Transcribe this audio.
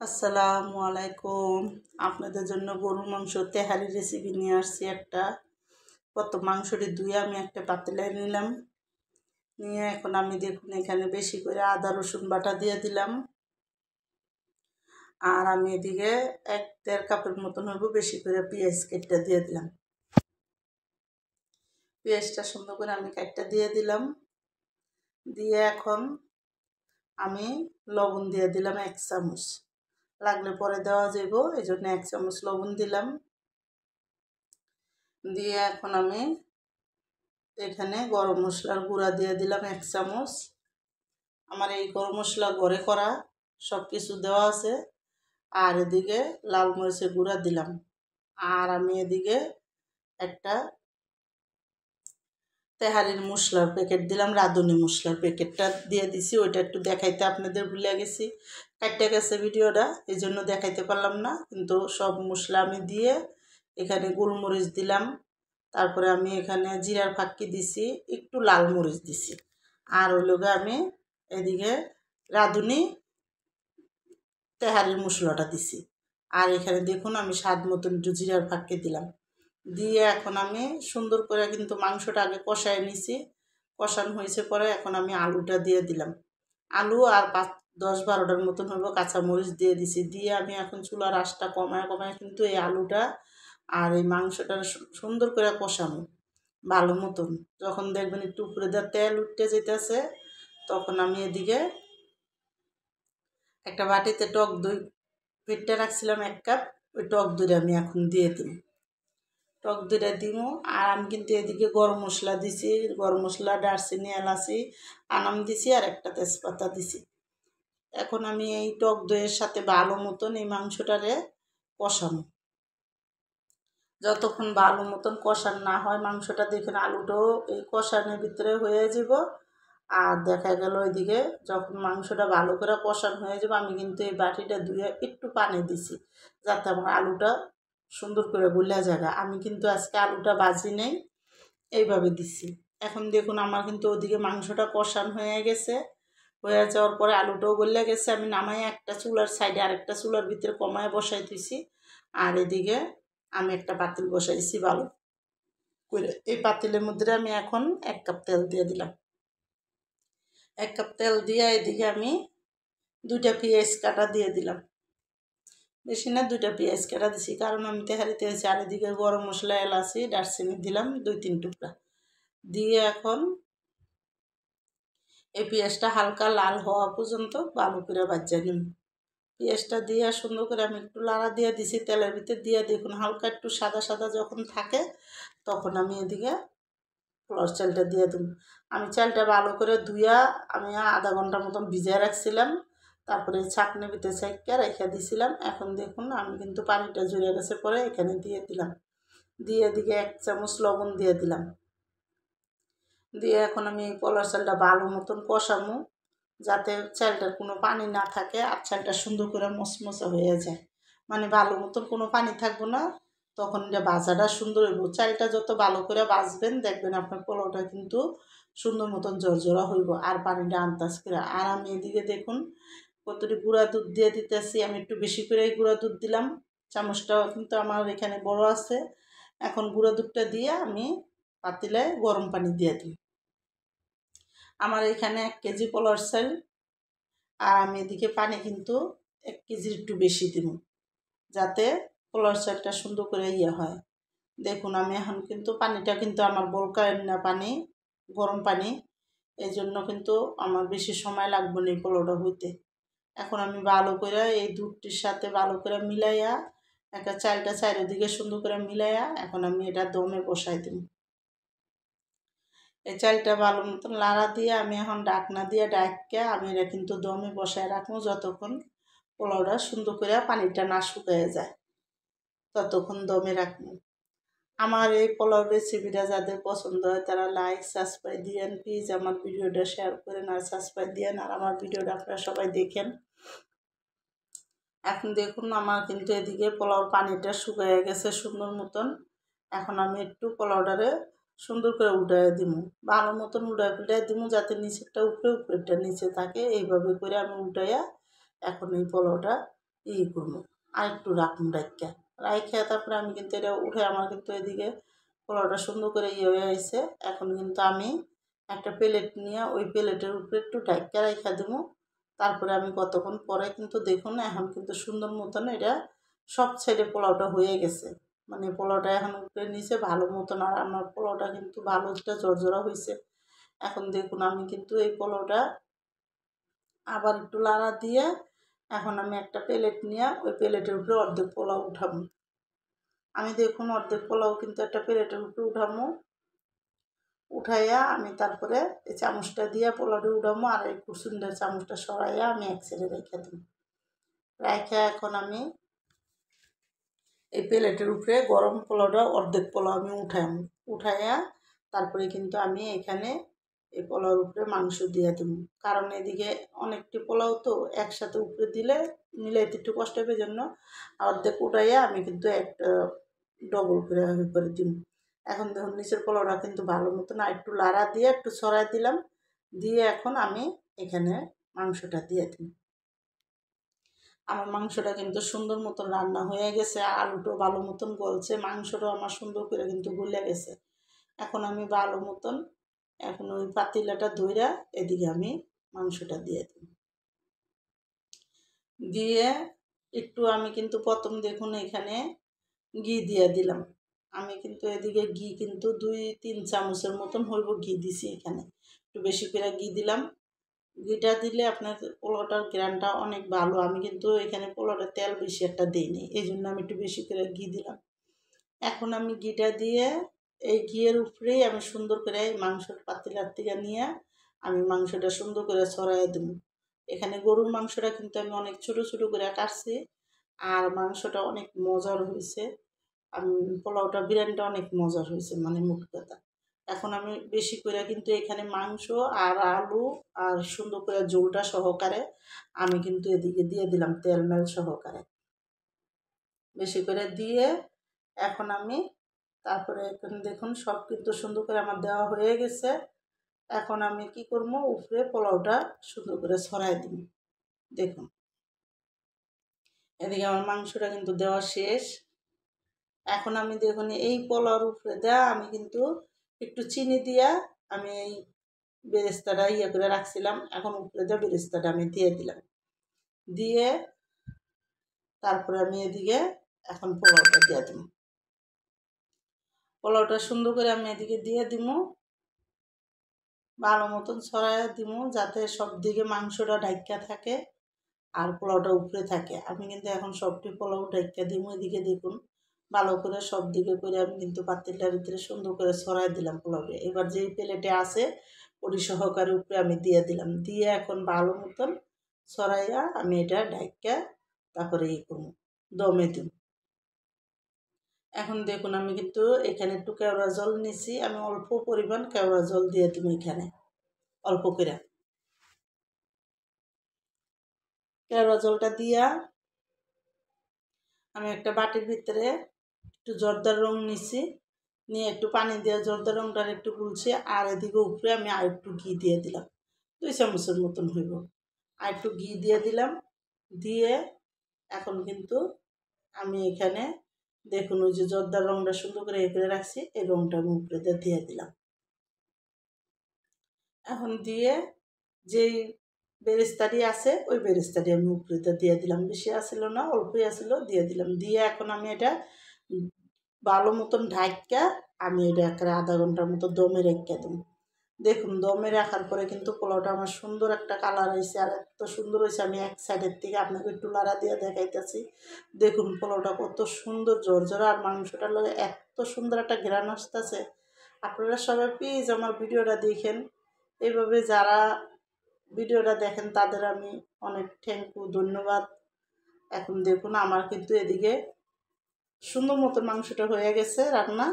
আসসালামু আলাইকুম। আপনাদের জন্য গরুর মাংস তেহারি রেসিপি নিয়ে আসছি একটা। প্রথম মাংসটি ধুয়ে আমি একটা পাতিলে নিলাম। নিয়ে এখন আমি দেখুন এখানে বেশি করে আদা রসুন বাটা দিয়ে দিলাম। আর আমি এদিকে 1-1.5 কাপের মতন হইব বেশি করে পেঁয়াজ কেটে দিয়ে দিলাম। পেঁয়াজটা সুন্দর করে আমি কাটটা দিয়ে দিলাম। দিয়ে এখন আমি লবণ দিয়ে দিলাম 1 চামচ। লাগলে পরে দেওয়া যাইব, এই জন্য 1 চামচ লবণ দিলাম। দিয়ে এখন আমি এখানে গরম মশলার গুঁড়া দিয়ে দিলাম 1 চামচ। আমার এই গরম মশলা ঘরে করা, সব কিছু দেওয়া আছে। আর এদিকে লাল মরিচের গুঁড়া দিলাম। আর আমি এদিকে একটা তেহারির মশলার প্যাকেট দিলাম, রাঁধুনি মশলার প্যাকেটটা দিয়ে দিছি। ওইটা একটু দেখাইতে আপনাদের ভুলে গেছি, কাটতে গেছে ভিডিওটা, এই জন্য দেখাইতে পারলাম না। কিন্তু সব মশলা আমি দিয়ে এখানে গোলমরিচ দিলাম। তারপরে আমি এখানে জিরার ফাঁকি দিছি, একটু লাল মরিচ দিছি। আর ওই লোকে আমি এদিকে রাঁধুনি তেহারির মশলাটা দিছি। আর এখানে দেখুন আমি স্বাদ মতন একটু জিরার ফাঁকি দিলাম। দিয়ে এখন আমি সুন্দর করে কিন্তু মাংসটা আগে কষায় নিছি। কষানো হয়েছে পরে এখন আমি আলুটা দিয়ে দিলাম। আলু আর 10-12টার মতন হলো কাঁচামরিচ দিয়ে দিছি। দিয়ে আমি এখন চুলার আঁচটা কমায় কমায় কিন্তু এই আলুটা আর এই মাংসটা সুন্দর করে কষানো ভালো মতন। যখন দেখবেন একটু উপরে দিয়ে তেল উঠতে যেতেছে, তখন আমি এদিকে একটা বাটিতে টক দই ফেটে রাখছিলাম 1 কাপ, ওই টক দইটা আমি এখন দিয়ে দিই। টক দইটা দিব। আর আমি কিন্তু এদিকে গরম মশলা দিছি, গরম মশলা, দারচিনি, এলাচি, আনাম দিছি আর একটা তেজপাতা দিছি। এখন আমি এই টক দইয়ের সাথে ভালো মতন এই মাংসটারে কষানো। যতক্ষণ ভালো মতন কষান না হয় মাংসটা, দেখুন আলুটাও এই কষানোর ভিতরে হয়ে যাব। আর দেখা গেল ওইদিকে যখন মাংসটা ভালো করে কষানো হয়ে যাবে, আমি কিন্তু এই বাটিটা ধুয়ে একটু পানি দিছি, যাতে আমার আলুটা সুন্দর করে গলে যায়। আমি কিন্তু আজকে আলুটা ভাজি নেই, এইভাবে দিছি। এখন দেখুন আমার কিন্তু ওদিকে মাংসটা কষানো হয়ে গেছে। হয়ে যাওয়ার পরে আলুটাও গলে গেছে। আমি নামাই একটা চুলার সাইডে আরেকটা চুলার ভিতরে কমায় বসাই দিছি। আর এদিকে আমি একটা পাতিল বসাইছি ভালো করে। এই পাতিলের মধ্যে আমি এখন 1 কাপ তেল দিয়ে দিলাম। 1 কাপ তেল দিয়ে এদিকে আমি 2টা পেঁয়াজ কাটা দিয়ে দিলাম। বেশি না, 2টা পেঁয়াজ কাটা দিছি, কারণ আমি তেহারিতে হয়েছি। আর এদিকে গরম মশলা, এলাচি, দারচিনি দিলাম 2-3 টুকরা। দিয়ে এখন এই পেঁয়াজটা হালকা লাল হওয়া পর্যন্ত ভালো করে ভাজা নিন। পেঁয়াজটা দিয়ে সুন্দর করে আমি একটু লাড়া দিয়ে দিছি তেলের ভিতরে। দিয়ে দেখুন হালকা একটু সাদা সাদা যখন থাকে, তখন আমি এদিকে পোলার চালটা দিয়ে দেব। আমি চালটা ভালো করে ধুইয়া আমি আধা ঘন্টার মতন ভিজিয়ে রাখছিলাম। তারপরে ছাঁকনি ভিতরে ছাঁকিয়ে রেখে দিয়েছিলাম। এখন দেখুন আমি কিন্তু পানিটা ঝরে গেছে পরে এখানে দিয়ে দিলাম। দিয়ে এদিকে 1 চামচ লবণ দিয়ে দিলাম। দিয়ে এখন আমি এই পোলার চালটা ভালো মতন কষামো, যাতে চালটার কোনো পানি না থাকে আর চালটা সুন্দর করে মচমচে হয়ে যায়। মানে ভালো মতন কোনো পানি থাকবো না, তখন এটা ভাজাটা সুন্দর হইব। চালটা যত ভালো করে ভাজবেন দেখবেন আপনার পোলাওটা কিন্তু সুন্দর মতন ঝরঝরা হইব আর পানিটা আন্দাজ করে। আর আমি এদিকে দেখুন কতটি গুঁড়া দুধ দিয়ে দিতেছি। আমি একটু বেশি করে গুঁড়া দুধ দিলাম, চামচটাও কিন্তু আমার এখানে বড় আছে। এখন গুঁড়া দুধটা দিয়ে আমি পাতিলে গরম পানি দিয়ে দিই। আমার এখানে 1 কেজি পোলার চাল, আর আমি এদিকে পানি কিন্তু 1 কেজির একটু বেশি দিব, যাতে পোলার চালটা সুন্দর করে হয়। দেখুন আমি এখন কিন্তু পানিটা কিন্তু আমার বলকায় না, পানি গরম পানি, এই জন্য কিন্তু আমার বেশি সময় লাগবে না এই পোলাওটা হইতে। এখন আমি ভালো করে এই দুধটির সাথে ভালো করে মিলাইয়া একটা চালটা চারিদিকে সুন্দর করে মিলাইয়া এখন আমি এটা দমে বসাই দিব। এই চালটা ভালো মতন লাড়া দিয়ে আমি এখন ডাকনা দিয়ে ডাকিয়ে আমি এটা কিন্তু দমে বসায় রাখবো, যতক্ষণ পোলাওটা সুন্দর করে পানিটা না শুকিয়ে যায় ততক্ষণ দমে রাখবো। আমার এই পোলাও রেসিপিটা যাদের পছন্দ হয় তারা লাইক সাবস্ক্রাইব দিয়েন, প্লিজ আমার ভিডিওটা শেয়ার করেন আর সাবস্ক্রাইব দিয়েন, আর আমার ভিডিওটা আপনারা সবাই দেখেন। এখন দেখুন আমার কিন্তু এদিকে পোলাওর পানিটা শুকিয়ে গেছে সুন্দর মতন। এখন আমি একটু পোলাওটারে সুন্দর করে উল্টায় দিব, ভালো মতন উল্টায় দিব, যাতে নিচেরটা উপরে উপরেরটা নিচে থাকে। এইভাবে করে আমি উল্টাইয়া এখন এই পোলাওটা করবো, আর একটু রাখুন রাইখা তারপরে আমি কিন্তু এটা উঠে আমার কিন্তু এদিকে পোলাওটা সুন্দর করে হয়ে আসছে। এখন কিন্তু আমি একটা প্লেট নিয়ে ওই প্লেটের উপরে একটু ঢাকা রাইখা দেবো। তারপরে আমি কতক্ষণ পরে কিন্তু দেখুন এখন কিন্তু সুন্দর মতন এটা সব সাইডে পোলাওটা হয়ে গেছে, মানে পোলাওটা এখন উপরে নিচে ভালো মতন, আর আমার পোলাওটা কিন্তু ভালো একটা জর্জরা হয়েছে। এখন দেখুন আমি কিন্তু এই পোলাওটা আবার একটু লাড়া দিয়ে এখন আমি একটা প্লেট নিয়ে ওই প্লেটের উপরে অর্ধেক পোলাও উঠাবো। আমি দেখুন অর্ধেক পোলাও কিন্তু একটা প্লেটের উপরে উঠাবো, উঠাইয়া আমি তারপরে এই চামচটা দিয়ে পোলাওটা উঠাবো, আর এই কুসুন্ডের চামচটা সরাইয়া আমি এক সাইডে রেখে দেব। রেখে এখন আমি এই প্লেটের উপরে গরম পোলাওটা অর্ধেক পোলাও আমি উঠাইয়া তারপরে কিন্তু আমি এখানে এই পোলাওর উপরে মাংস দিয়ে দেব। কারণ এদিকে অনেকটি পোলাও তো একসাথে উপরে দিলে মিলাইতে একটু কষ্ট হবে, জন্য অর্ধেক উঠাইয়া আমি কিন্তু একটা ডবল করে দিব। এখন দেখুন নিচের পোলাওটা কিন্তু ভালো মতো না একটু লাড়া দিয়ে একটু ছড়াই দিলাম, দিয়ে এখন আমি এখানে মাংসটা দিয়ে দিই। আমার মাংসটা কিন্তু সুন্দর মতন রান্না হয়ে গেছে, আলুটাও ভালো মতন গলছে, মাংসটাও আমার সুন্দর করে কিন্তু গলে গেছে। এখন আমি ভালো মতন এখন ওই পাতিলাটা ধইরা এদিকে আমি মাংসটা দিয়ে দিই, দিয়ে একটু আমি কিন্তু প্রথম দেখুন এখানে ঘি দিয়ে দিলাম। আমি কিন্তু এদিকে ঘি কিন্তু 2-3 চামচের মতন হইব ঘি দিছি, এখানে একটু বেশি করে ঘি দিলাম। ঘিটা দিলে আপনার পোলাওটার গ্রানটা অনেক ভালো। আমি কিন্তু এখানে পোলাওটা তেল বেশি একটা দিইনি, এই জন্য আমি একটু বেশি করে ঘি দিলাম। এখন আমি ঘিটা দিয়ে এই ঘিয়ের উপরেই আমি সুন্দর করে মাংসের পাতিলার থেকে নিয়ে আমি মাংসটা সুন্দর করে ছড়াই দেব। এখানে গরুর মাংসটা কিন্তু আমি অনেক ছোটো ছোটো করে কাটছি, আর মাংসটা অনেক মজার হয়েছে। আমি পোলাওটা বিরিয়ানিটা অনেক মজার হয়েছে, মানে মোট কথা। এখন আমি বেশি করে কিন্তু এখানে মাংস আর আলু আর সুন্দর করে ঝোলটা সহকারে আমি কিন্তু এদিকে দিয়ে দিলাম তেল মেল সহকারে বেশি করে দিয়ে এখন আমি তারপরে এখন দেখুন সব কিন্তু সুন্দর করে আমার দেওয়া হয়ে গেছে। এখন আমি কি করবো, উপরে পোলাওটা সুন্দর করে ছড়াই দিব। দেখুন এদিকে আমার মাংসটা কিন্তু দেওয়া শেষ। এখন আমি দেখুন এই পোলাওর উপরে দেওয়া আমি কিন্তু একটু চিনি দিয়া আমি এই বেরেস্তাটা করে রাখছিলাম, এখন উপরে দেওয়া বেরেস্তাটা আমি দিয়ে দিলাম, দিয়ে তারপরে আমি এদিকে এখন পোলাওটা দিয়ে দিব। পোলাওটা সুন্দর করে আমি এদিকে দিয়ে দিব, ভালো মতন ছড়াইয়া দিব যাতে সব দিকে মাংসটা ঢাইকা থাকে আর পোলাওটা উপরে থাকে। আমি কিন্তু এখন সবটি পোলাও ঢাইকা দিব। এদিকে দেখুন ভালো করে সব দিকে করে আমি কিন্তু পাতিলটার ভিতরে সুন্দর করে ছড়াই দিলাম পোলাওটা। এবার যেই প্লেটে আছে ওটি সহকারে উপরে আমি দিয়ে দিলাম, দিয়ে এখন ভালো মতন ছড়াইয়া আমি এটা ঢাইকা তারপরে করব, দমে দিব। এখন দেখুন আমি কিন্তু এখানে একটু কেওড়া জল নিছি, আমি অল্প পরিমাণ কেওড়া জল দিয়ে দিব এখানে অল্প করে। কেওড়া জলটা দিয়া আমি একটা বাটির ভিতরে একটু জর্দার রং নিছি, নিয়ে একটু পানি দিয়ে জর্দার রংটা একটু গুলছি, আর এদিকে উপরে আমি আর একটু ঘি দিয়ে দিলাম, 2 চামচের মতন হইব। আর একটু ঘি দিয়ে দিলাম, দিয়ে এখন কিন্তু আমি এখানে দেখুন ওই যে জর্দার রংটা সুন্দর করে করে রাখছি, এই রংটা আমি উপরে দিয়ে দিলাম। এখন দিয়ে যেই বেরেস্তাটি আছে ওই বেরেস্তাটি আমি উপরে দিয়ে দিলাম, বেশি আসছিল না অল্পই আসছিল, দিয়ে দিলাম। দিয়ে এখন আমি এটা ভালো মতন ঢাকা আমি এটা একটা আধা ঘন্টার মতো দমে রেখে দেব। দেখুন দমে রাখার পরে কিন্তু পোলাওটা আমার সুন্দর একটা কালার হয়েছে, আর এত সুন্দর হয়েছে। আমি এক সাইডের থেকে আপনাকে একটু লাড়া দিয়ে দেখাইতেছি। দেখুন পোলাওটা কত সুন্দর ঝরঝরা, আর মাংসটার লগে এত সুন্দর একটা ঘ্রাণ আসতেছে। আপনারা সবাই প্লিজ আমার ভিডিওটা দেখেন, এইভাবে যারা ভিডিওটা দেখেন তাদের আমি অনেক থ্যাংক ইউ, ধন্যবাদ। এখন দেখুন আমার কিন্তু এদিকে সুন্দর মতো মাংসটা হয়ে গেছে রান্না।